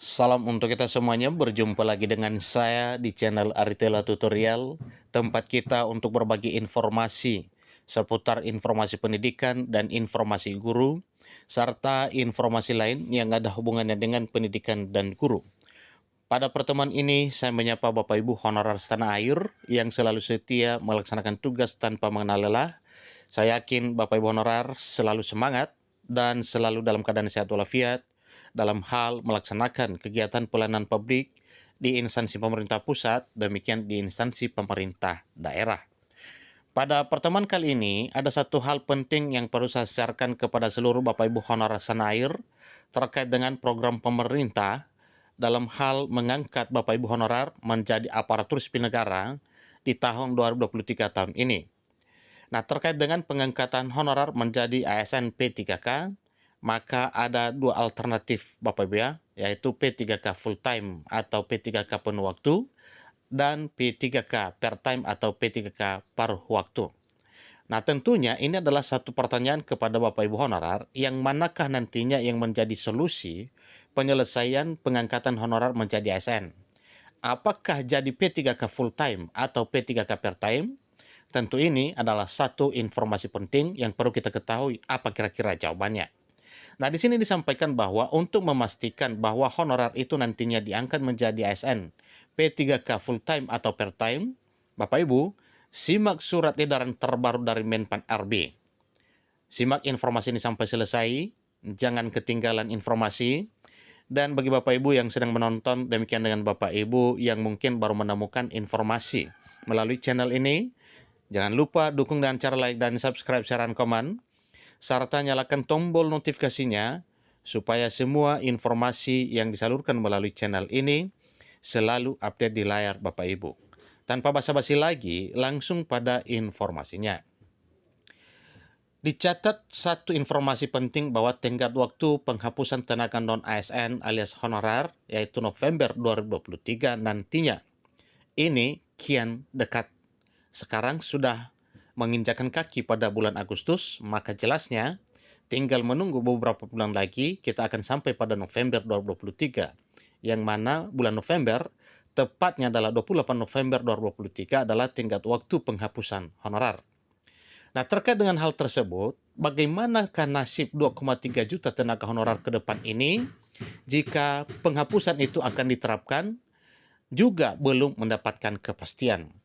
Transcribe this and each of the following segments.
Salam untuk kita semuanya, berjumpa lagi dengan saya di channel Aritela Tutorial, tempat kita untuk berbagi informasi seputar informasi pendidikan dan informasi guru, serta informasi lain yang ada hubungannya dengan pendidikan dan guru. Pada pertemuan ini, saya menyapa Bapak Ibu honorer setanah air yang selalu setia melaksanakan tugas tanpa mengenal lelah. Saya yakin Bapak Ibu honorer selalu semangat dan selalu dalam keadaan sehat walafiat dalam hal melaksanakan kegiatan pelayanan publik di instansi pemerintah pusat, demikian di instansi pemerintah daerah. Pada pertemuan kali ini, ada satu hal penting yang perlu saya siarkan kepada seluruh Bapak Ibu honorer setanah air terkait dengan program pemerintah dalam hal mengangkat Bapak Ibu honorer menjadi aparatur sipil negara di tahun 2023 tahun ini. Nah, terkait dengan pengangkatan honorer menjadi ASN P3K, maka ada dua alternatif Bapak Ibu ya, yaitu P3K full time atau P3K penuh waktu dan P3K part time atau P3K paruh waktu. Nah, tentunya ini adalah satu pertanyaan kepada Bapak Ibu honorer, yang manakah nantinya yang menjadi solusi penyelesaian pengangkatan honorer menjadi ASN. Apakah jadi P3K full time atau P3K part time? Tentu ini adalah satu informasi penting yang perlu kita ketahui apa kira-kira jawabannya. Nah, di sini disampaikan bahwa untuk memastikan bahwa honorer itu nantinya diangkat menjadi ASN, P3K full time atau part time, Bapak Ibu, simak surat edaran terbaru dari Menpan RB. Simak informasi ini sampai selesai, jangan ketinggalan informasi. Dan bagi Bapak Ibu yang sedang menonton, demikian dengan Bapak Ibu yang mungkin baru menemukan informasi melalui channel ini, jangan lupa dukung dengan cara like dan subscribe, share, dan komen, serta nyalakan tombol notifikasinya supaya semua informasi yang disalurkan melalui channel ini selalu update di layar Bapak Ibu. Tanpa basa-basi lagi, langsung pada informasinya. Dicatat satu informasi penting bahwa tenggat waktu penghapusan tenaga non-ASN alias honorer, yaitu November 2023 nantinya. Ini kian dekat. Sekarang sudah menginjakan kaki pada bulan Agustus, maka jelasnya tinggal menunggu beberapa bulan lagi kita akan sampai pada November 2023. Yang mana bulan November, tepatnya adalah 28 November 2023 adalah tenggat waktu penghapusan honorer. Nah, terkait dengan hal tersebut, bagaimanakah nasib 2,3 juta tenaga honorer ke depan ini jika penghapusan itu akan diterapkan? Juga belum mendapatkan kepastian.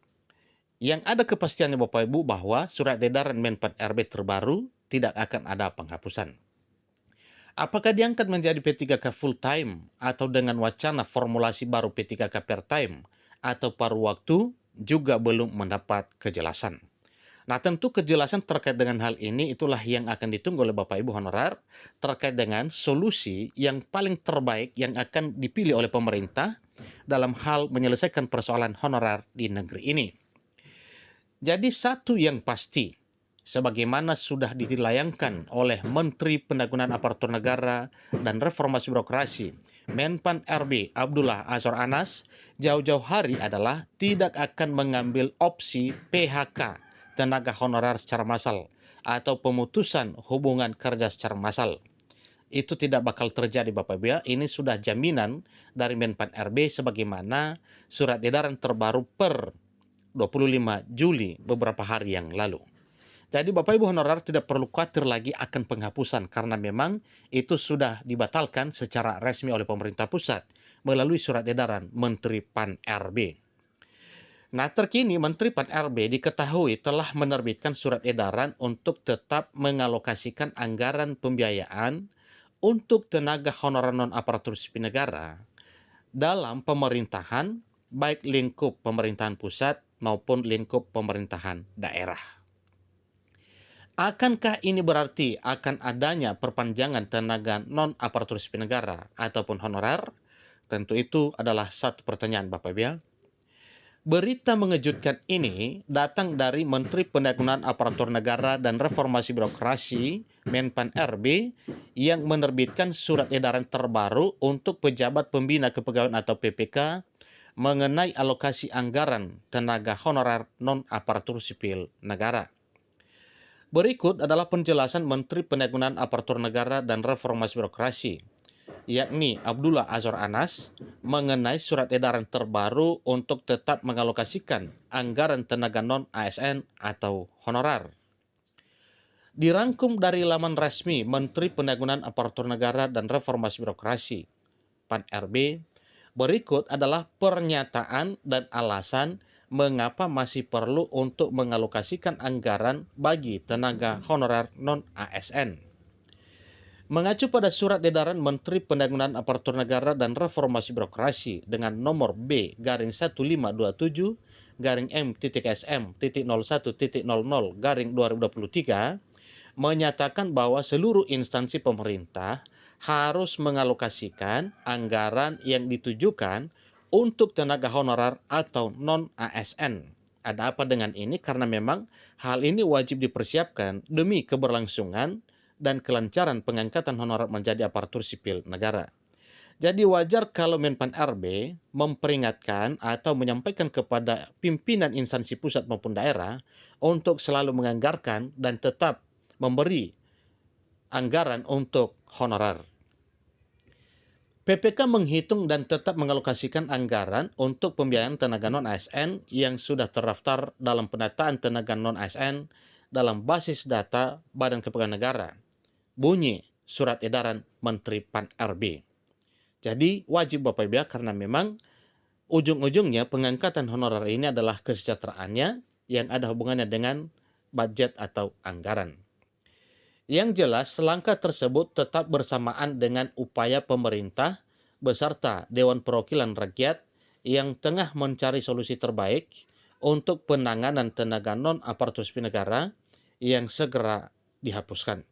Yang ada kepastiannya Bapak Ibu bahwa surat edaran Menpan RB terbaru tidak akan ada penghapusan. Apakah diangkat menjadi P3K full time atau dengan wacana formulasi baru P3K part time atau paruh waktu juga belum mendapat kejelasan. Nah, tentu kejelasan terkait dengan hal ini itulah yang akan ditunggu oleh Bapak Ibu honorer terkait dengan solusi yang paling terbaik yang akan dipilih oleh pemerintah dalam hal menyelesaikan persoalan honorer di negeri ini. Jadi satu yang pasti, sebagaimana sudah dilayangkan oleh Menteri Pendagungan Aparatur Negara dan Reformasi Birokrasi, Menpan RB Abdullah Azwar Anas, jauh-jauh hari adalah tidak akan mengambil opsi PHK tenaga honorer secara massal atau pemutusan hubungan kerja secara massal. Itu tidak bakal terjadi Bapak Ibu ya. Ini sudah jaminan dari Menpan RB sebagaimana surat edaran terbaru per 25 Juli beberapa hari yang lalu. Jadi Bapak Ibu honorer tidak perlu khawatir lagi akan penghapusan karena memang itu sudah dibatalkan secara resmi oleh pemerintah pusat melalui surat edaran Menteri Pan RB. Nah, terkini Menteri Pan RB diketahui telah menerbitkan surat edaran untuk tetap mengalokasikan anggaran pembiayaan untuk tenaga honorer non-aparatur sipil negara dalam pemerintahan, baik lingkup pemerintahan pusat maupun lingkup pemerintahan daerah. Akankah ini berarti akan adanya perpanjangan tenaga non-aparatur sipil negara ataupun honorer? Tentu itu adalah satu pertanyaan Bapak Ibu ya. Berita mengejutkan ini datang dari Menteri Pendagungan Aparatur Negara dan Reformasi Birokrasi Menpan RB yang menerbitkan surat edaran terbaru untuk pejabat pembina kepegawaian atau PPK mengenai alokasi anggaran tenaga honorer non-aparatur sipil negara. Berikut adalah penjelasan Menteri Pendagungan Aparatur Negara dan Reformasi Birokrasi. yakni Abdullah Azwar Anas, mengenai surat edaran terbaru untuk tetap mengalokasikan anggaran tenaga non-ASN atau honorar. Dirangkum dari laman resmi Menteri Pendayagunaan Aparatur Negara dan Reformasi Birokrasi, PAN-RB, berikut adalah pernyataan dan alasan mengapa masih perlu untuk mengalokasikan anggaran bagi tenaga honorer non-ASN. Mengacu pada surat edaran Menteri Pendayagunaan Aparatur Negara dan Reformasi Birokrasi dengan nomor B-M.SM.01.00/2023 menyatakan bahwa seluruh instansi pemerintah harus mengalokasikan anggaran yang ditujukan untuk tenaga honorer atau non-ASN. Ada apa dengan ini? Karena memang hal ini wajib dipersiapkan demi keberlangsungan dan kelancaran pengangkatan honorer menjadi aparatur sipil negara. Jadi wajar kalau Menpan RB memperingatkan atau menyampaikan kepada pimpinan instansi pusat maupun daerah untuk selalu menganggarkan dan tetap memberi anggaran untuk honorer. PPK menghitung dan tetap mengalokasikan anggaran untuk pembiayaan tenaga non-ASN yang sudah terdaftar dalam pendataan tenaga non-ASN dalam basis data Badan Kepegawaian Negara. Bunyi surat edaran Menteri PAN-RB. Jadi wajib Bapak Ibu karena memang ujung-ujungnya pengangkatan honorer ini adalah kesejahteraannya yang ada hubungannya dengan budget atau anggaran. Yang jelas, langkah tersebut tetap bersamaan dengan upaya pemerintah beserta Dewan Perwakilan Rakyat yang tengah mencari solusi terbaik untuk penanganan tenaga non-aparatur sipil negara yang segera dihapuskan.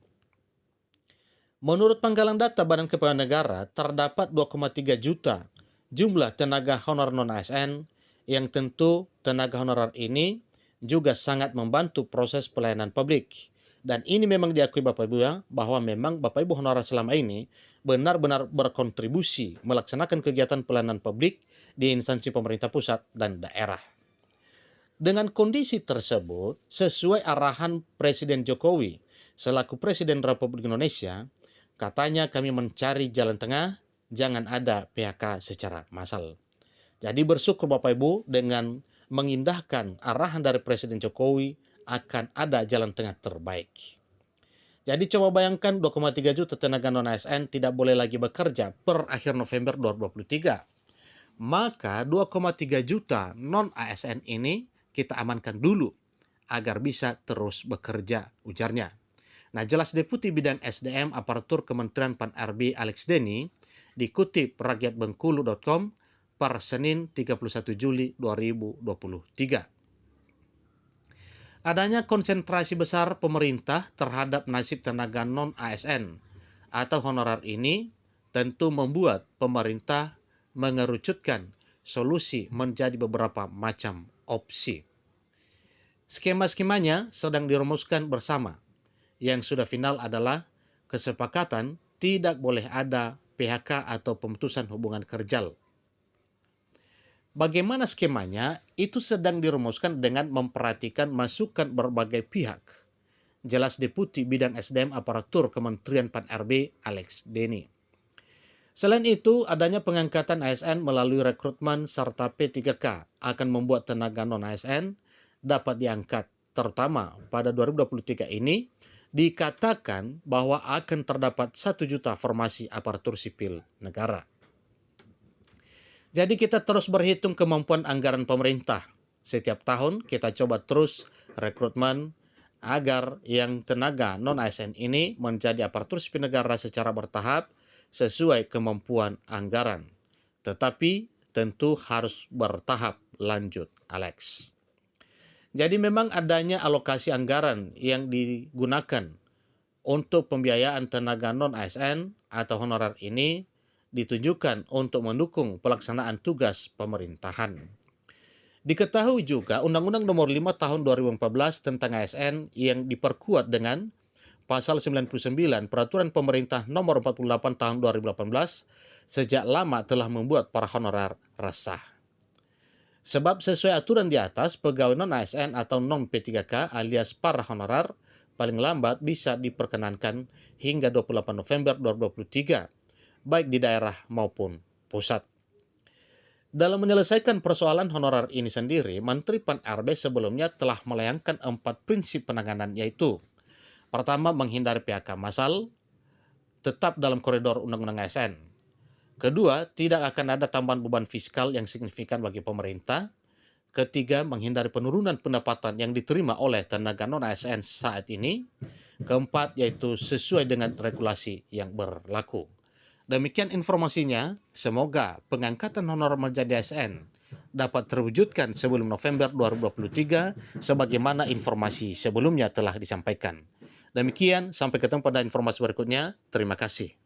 Menurut penggalan data Badan Kepegawaian Negara, terdapat 2,3 juta jumlah tenaga honorer non-ASN yang tentu tenaga honorer ini juga sangat membantu proses pelayanan publik. Dan ini memang diakui Bapak Ibu ya, bahwa memang Bapak Ibu honorer selama ini benar-benar berkontribusi melaksanakan kegiatan pelayanan publik di instansi pemerintah pusat dan daerah. Dengan kondisi tersebut, sesuai arahan Presiden Jokowi selaku Presiden Republik Indonesia, katanya kami mencari jalan tengah, jangan ada PHK secara massal. Jadi bersyukur Bapak Ibu dengan mengindahkan arahan dari Presiden Jokowi akan ada jalan tengah terbaik. Jadi coba bayangkan 2,3 juta tenaga non-ASN tidak boleh lagi bekerja per akhir November 2023. Maka 2,3 juta non-ASN ini kita amankan dulu agar bisa terus bekerja, ujarnya. Nah, jelas Deputi Bidang SDM Aparatur Kementerian PAN-RB Alex Denny dikutip rakyatbengkulu.com per Senin 31 Juli 2023. Adanya konsentrasi besar pemerintah terhadap nasib tenaga non-ASN atau honorer ini tentu membuat pemerintah mengerucutkan solusi menjadi beberapa macam opsi. Skema-skemanya sedang dirumuskan bersama. Yang sudah final adalah kesepakatan tidak boleh ada PHK atau pemutusan hubungan kerja. Bagaimana skemanya? Itu sedang dirumuskan dengan memperhatikan masukan berbagai pihak. Jelas Deputi Bidang SDM Aparatur Kementerian PAN-RB Alex Denny. Selain itu, adanya pengangkatan ASN melalui rekrutmen serta P3K akan membuat tenaga non-ASN dapat diangkat, terutama pada 2023 ini, dikatakan bahwa akan terdapat 1 juta formasi aparatur sipil negara. Jadi kita terus berhitung kemampuan anggaran pemerintah. Setiap tahun kita coba terus rekrutmen agar yang tenaga non-ASN ini menjadi aparatur sipil negara secara bertahap sesuai kemampuan anggaran. Tetapi tentu harus bertahap lanjut, Alex. Jadi memang adanya alokasi anggaran yang digunakan untuk pembiayaan tenaga non-ASN atau honorer ini ditujukan untuk mendukung pelaksanaan tugas pemerintahan. Diketahui juga Undang-Undang Nomor 5 Tahun 2014 tentang ASN yang diperkuat dengan Pasal 99 Peraturan Pemerintah Nomor 48 Tahun 2018 sejak lama telah membuat para honorer resah. Sebab sesuai aturan di atas, pegawai non-ASN atau non-P3K alias para honorer paling lambat bisa diperkenankan hingga 28 November 2023 baik di daerah maupun pusat. Dalam menyelesaikan persoalan honorer ini sendiri, Menteri Pan-RB sebelumnya telah melayangkan 4 prinsip penanganan, yaitu: pertama, menghindari PHK massal, tetap dalam koridor Undang-Undang ASN. Kedua, tidak akan ada tambahan beban fiskal yang signifikan bagi pemerintah. Ketiga, menghindari penurunan pendapatan yang diterima oleh tenaga non-ASN saat ini. Keempat, yaitu sesuai dengan regulasi yang berlaku. Demikian informasinya, semoga pengangkatan honor menjadi ASN dapat terwujudkan sebelum November 2023 sebagaimana informasi sebelumnya telah disampaikan. Demikian, sampai ketemu pada informasi berikutnya. Terima kasih.